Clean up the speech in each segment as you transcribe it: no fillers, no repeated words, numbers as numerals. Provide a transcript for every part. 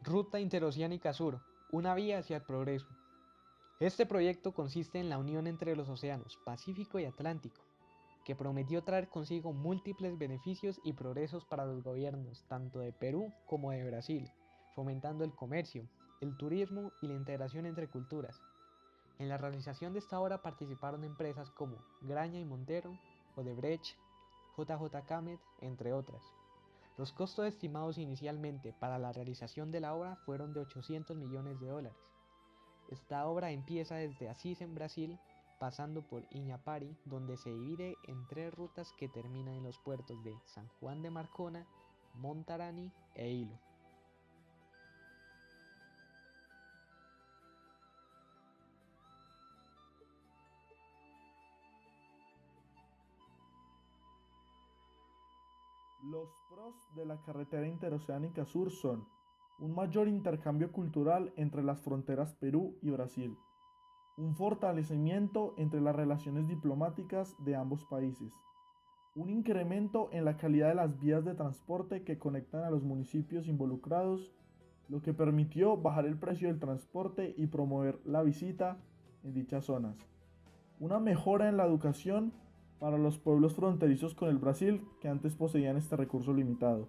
Ruta Interoceánica Sur, una vía hacia el progreso. Este proyecto consiste en la unión entre los océanos Pacífico y Atlántico, que prometió traer consigo múltiples beneficios y progresos para los gobiernos tanto de Perú como de Brasil, fomentando el comercio, el turismo y la integración entre culturas. En la realización de esta obra participaron empresas como Graña y Montero, Odebrecht, JJ Camet, entre otras. Los costos estimados inicialmente para la realización de la obra fueron de 800 millones de dólares. Esta obra empieza desde Assis en Brasil, pasando por Iñapari, donde se divide en tres rutas que terminan en los puertos de San Juan de Marcona, Montarani e Hilo. Los pros de la carretera interoceánica sur son un mayor intercambio cultural entre las fronteras Perú y Brasil, un fortalecimiento entre las relaciones diplomáticas de ambos países, un incremento en la calidad de las vías de transporte que conectan a los municipios involucrados, lo que permitió bajar el precio del transporte y promover la visita en dichas zonas, una mejora en la educación para los pueblos fronterizos con el Brasil que antes poseían este recurso limitado.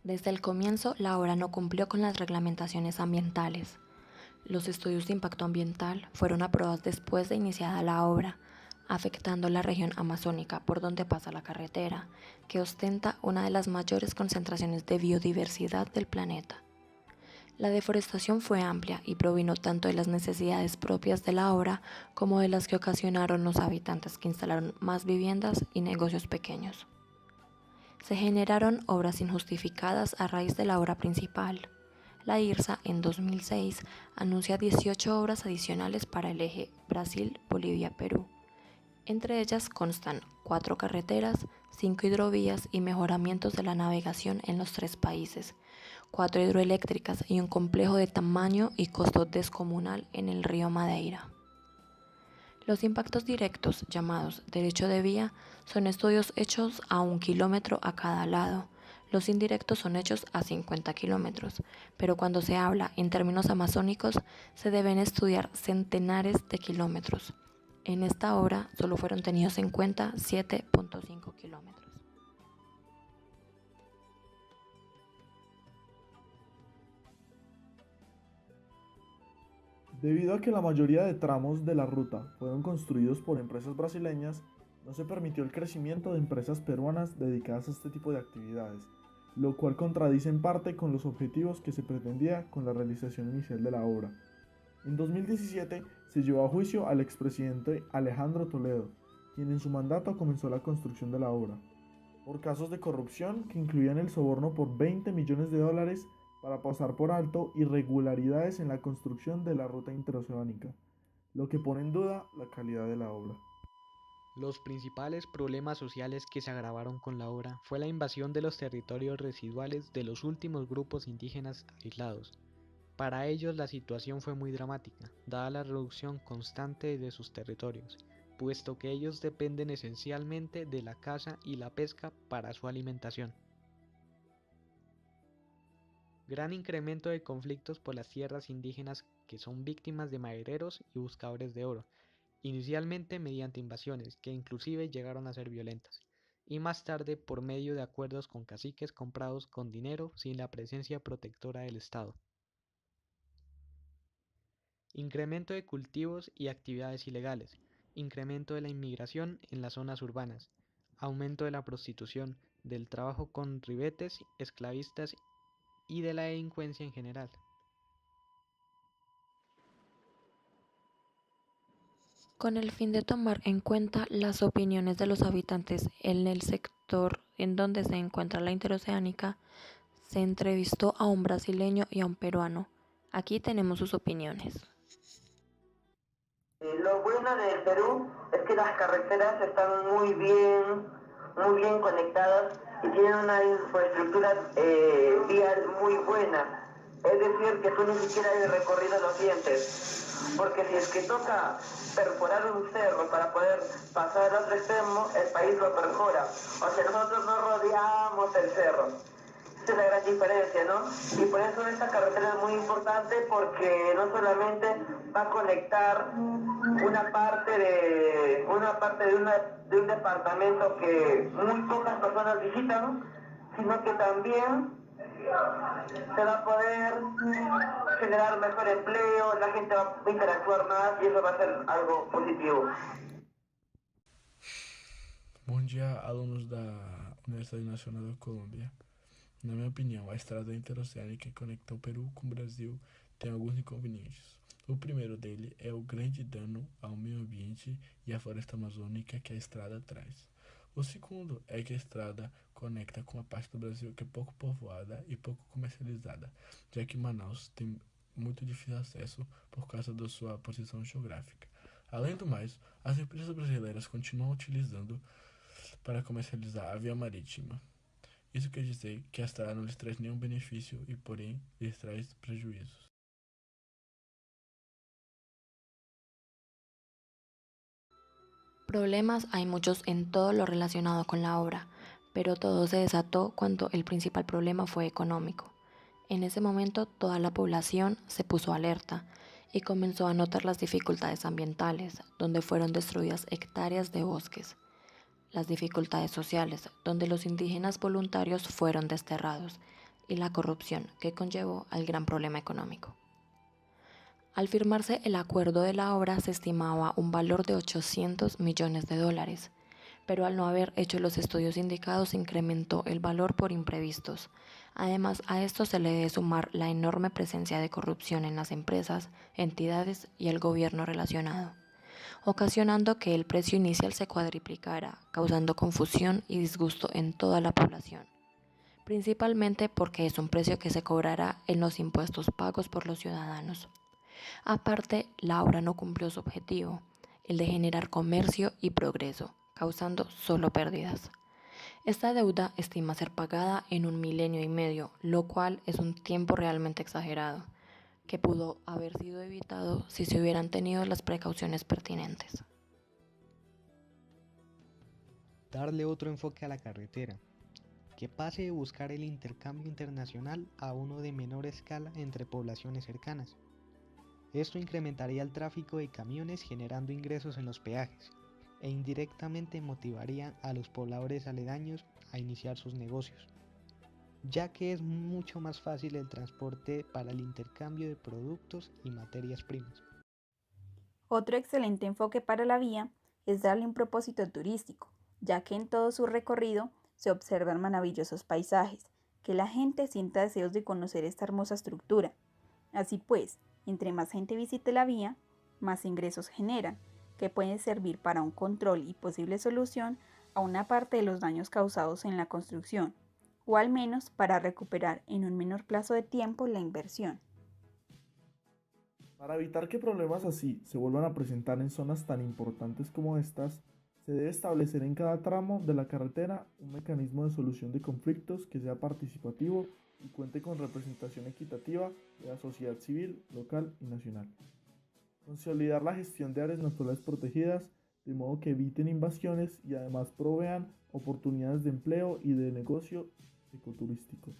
Desde el comienzo, la obra no cumplió con las reglamentaciones ambientales. Los estudios de impacto ambiental fueron aprobados después de iniciada la obra, afectando la región amazónica por donde pasa la carretera, que ostenta una de las mayores concentraciones de biodiversidad del planeta. La deforestación fue amplia y provino tanto de las necesidades propias de la obra como de las que ocasionaron los habitantes que instalaron más viviendas y negocios pequeños. Se generaron obras injustificadas a raíz de la obra principal. La IRSA en 2006 anuncia 18 obras adicionales para el eje Brasil-Bolivia-Perú. Entre ellas constan 4 carreteras, 5 hidrovías y mejoramientos de la navegación en los 3 países, 4 hidroeléctricas y un complejo de tamaño y costo descomunal en el río Madeira. Los impactos directos, llamados derecho de vía, son estudios hechos a 1 kilómetro a cada lado. Los indirectos son hechos a 50 kilómetros, pero cuando se habla en términos amazónicos se deben estudiar centenares de kilómetros. En esta obra solo fueron tenidos en cuenta 7.5 kilómetros. Debido a que la mayoría de tramos de la ruta fueron construidos por empresas brasileñas, no se permitió el crecimiento de empresas peruanas dedicadas a este tipo de actividades, lo cual contradice en parte con los objetivos que se pretendía con la realización inicial de la obra. En 2017 se llevó a juicio al expresidente Alejandro Toledo, quien en su mandato comenzó la construcción de la obra, por casos de corrupción que incluían el soborno por 20 millones de dólares para pasar por alto irregularidades en la construcción de la ruta interoceánica, lo que pone en duda la calidad de la obra. Los principales problemas sociales que se agravaron con la obra fue la invasión de los territorios residuales de los últimos grupos indígenas aislados. Para ellos la situación fue muy dramática, dada la reducción constante de sus territorios, puesto que ellos dependen esencialmente de la caza y la pesca para su alimentación. Gran incremento de conflictos por las tierras indígenas que son víctimas de madereros y buscadores de oro, inicialmente mediante invasiones que inclusive llegaron a ser violentas, y más tarde por medio de acuerdos con caciques comprados con dinero sin la presencia protectora del Estado. Incremento de cultivos y actividades ilegales, incremento de la inmigración en las zonas urbanas, aumento de la prostitución, del trabajo con ribetes esclavistas y de la delincuencia en general. Con el fin de tomar en cuenta las opiniones de los habitantes en el sector en donde se encuentra la interoceánica, se entrevistó a un brasileño y a un peruano. Aquí tenemos sus opiniones. Lo bueno del Perú es que las carreteras están muy bien conectadas y tienen una infraestructura vial muy buena. Es decir, que tú ni siquiera el recorrido lo sientes. Porque si es que toca perforar un cerro para poder pasar al otro extremo, el país lo perfora. O sea, nosotros no rodeamos el cerro. Esa es la gran diferencia, ¿no? Y por eso esta carretera es muy importante porque no solamente va a conectar una parte de un departamento que muy pocas personas visitan, ¿no? Sino que también se va a poder generar mejor empleo, la gente va a interactuar más y eso va a ser algo positivo. Bom dia, alunos da Universidade Nacional da Colômbia. Na minha opinião, a estrada interoceânica que conecta o Peru com o Brasil tem alguns inconvenientes. O primeiro dele é o grande dano ao meio ambiente e à floresta amazônica que a estrada traz. O segundo é que a estrada conecta com a parte do Brasil que é pouco povoada e pouco comercializada, já que Manaus tem muito difícil acesso por causa da sua posição geográfica. Além do mais, as empresas brasileiras continuam utilizando para comercializar a via marítima. Isso quer dizer que a estrada não lhes traz nenhum benefício e, porém, lhes traz prejuízos. Problemas hay muchos en todo lo relacionado con la obra, pero todo se desató cuando el principal problema fue económico. En ese momento toda la población se puso alerta y comenzó a notar las dificultades ambientales, donde fueron destruidas hectáreas de bosques, las dificultades sociales, donde los indígenas voluntarios fueron desterrados, y la corrupción que conllevó al gran problema económico. Al firmarse el acuerdo de la obra se estimaba un valor de $800 millones, pero al no haber hecho los estudios indicados se incrementó el valor por imprevistos. Además, a esto se le debe sumar la enorme presencia de corrupción en las empresas, entidades y el gobierno relacionado, ocasionando que el precio inicial se cuadriplicara, causando confusión y disgusto en toda la población, principalmente porque es un precio que se cobrará en los impuestos pagos por los ciudadanos. Aparte, la obra no cumplió su objetivo, el de generar comercio y progreso, causando solo pérdidas. Esta deuda estima ser pagada en 1,5 milenios, lo cual es un tiempo realmente exagerado, que pudo haber sido evitado si se hubieran tenido las precauciones pertinentes. Darle otro enfoque a la carretera, que pase de buscar el intercambio internacional a uno de menor escala entre poblaciones cercanas. Esto incrementaría el tráfico de camiones generando ingresos en los peajes e indirectamente motivaría a los pobladores aledaños a iniciar sus negocios, ya que es mucho más fácil el transporte para el intercambio de productos y materias primas. Otro excelente enfoque para la vía es darle un propósito turístico, ya que en todo su recorrido se observan maravillosos paisajes, que la gente sienta deseos de conocer esta hermosa estructura. Así pues, entre más gente visite la vía, más ingresos generan, que pueden servir para un control y posible solución a una parte de los daños causados en la construcción, o al menos para recuperar en un menor plazo de tiempo la inversión. Para evitar que problemas así se vuelvan a presentar en zonas tan importantes como estas, se debe establecer en cada tramo de la carretera un mecanismo de solución de conflictos que sea participativo y cuente con representación equitativa de la sociedad civil, local y nacional. Consolidar la gestión de áreas naturales protegidas de modo que eviten invasiones y además provean oportunidades de empleo y de negocio ecoturístico.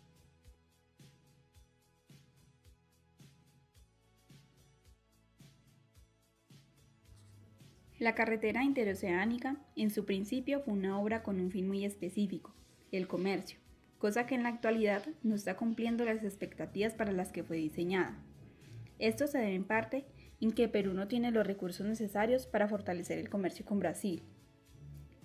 La carretera interoceánica en su principio fue una obra con un fin muy específico, el comercio, cosa que en la actualidad no está cumpliendo las expectativas para las que fue diseñada. Esto se debe en parte en que Perú no tiene los recursos necesarios para fortalecer el comercio con Brasil.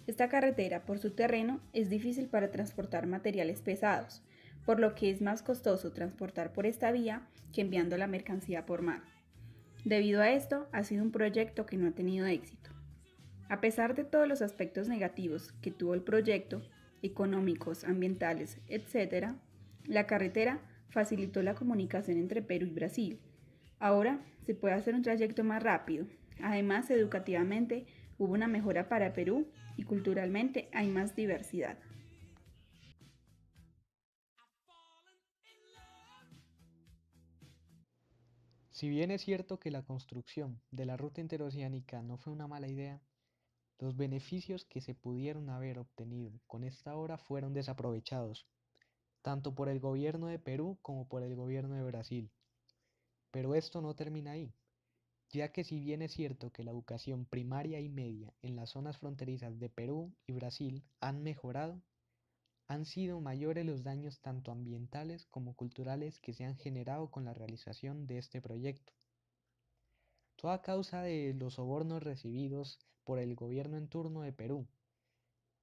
Esta carretera, por su terreno, es difícil para transportar materiales pesados, por lo que es más costoso transportar por esta vía que enviando la mercancía por mar. Debido a esto, ha sido un proyecto que no ha tenido éxito. A pesar de todos los aspectos negativos que tuvo el proyecto, económicos, ambientales, etc., la carretera facilitó la comunicación entre Perú y Brasil. Ahora se puede hacer un trayecto más rápido. Además, educativamente hubo una mejora para Perú y culturalmente hay más diversidad. Si bien es cierto que la construcción de la ruta interoceánica no fue una mala idea, los beneficios que se pudieron haber obtenido con esta obra fueron desaprovechados, tanto por el gobierno de Perú como por el gobierno de Brasil. Pero esto no termina ahí, ya que si bien es cierto que la educación primaria y media en las zonas fronterizas de Perú y Brasil han mejorado, han sido mayores los daños tanto ambientales como culturales que se han generado con la realización de este proyecto. Todo a causa de los sobornos recibidos por el gobierno en turno de Perú,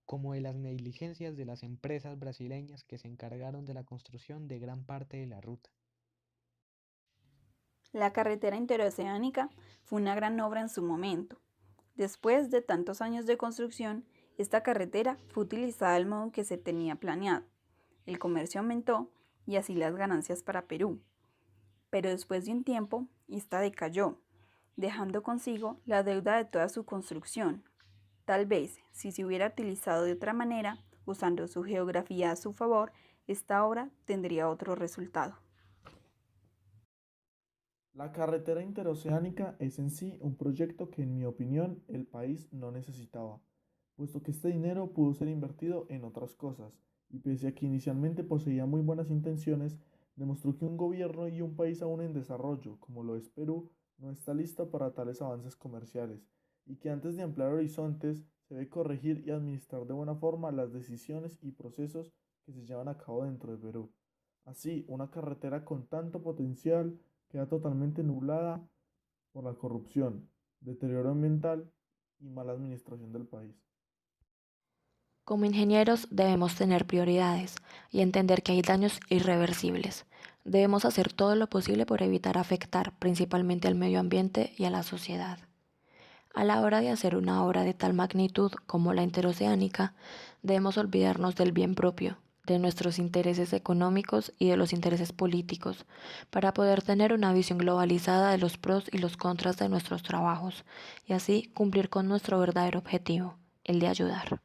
como de las negligencias de las empresas brasileñas que se encargaron de la construcción de gran parte de la ruta. La carretera interoceánica fue una gran obra en su momento. Después de tantos años de construcción, esta carretera fue utilizada del modo que se tenía planeado. El comercio aumentó y así las ganancias para Perú. Pero después de un tiempo, esta decayó, dejando consigo la deuda de toda su construcción. Tal vez, si se hubiera utilizado de otra manera, usando su geografía a su favor, esta obra tendría otro resultado. La carretera interoceánica es en sí un proyecto que en mi opinión el país no necesitaba, puesto que este dinero pudo ser invertido en otras cosas, y pese a que inicialmente poseía muy buenas intenciones, demostró que un gobierno y un país aún en desarrollo, como lo es Perú, no está listo para tales avances comerciales, y que antes de ampliar horizontes se debe corregir y administrar de buena forma las decisiones y procesos que se llevan a cabo dentro de Perú. Así, una carretera con tanto potencial queda totalmente nublada por la corrupción, deterioro ambiental y mala administración del país. Como ingenieros debemos tener prioridades y entender que hay daños irreversibles. Debemos hacer todo lo posible por evitar afectar principalmente al medio ambiente y a la sociedad. A la hora de hacer una obra de tal magnitud como la interoceánica, debemos olvidarnos del bien propio, de nuestros intereses económicos y de los intereses políticos, para poder tener una visión globalizada de los pros y los contras de nuestros trabajos, y así cumplir con nuestro verdadero objetivo, el de ayudar.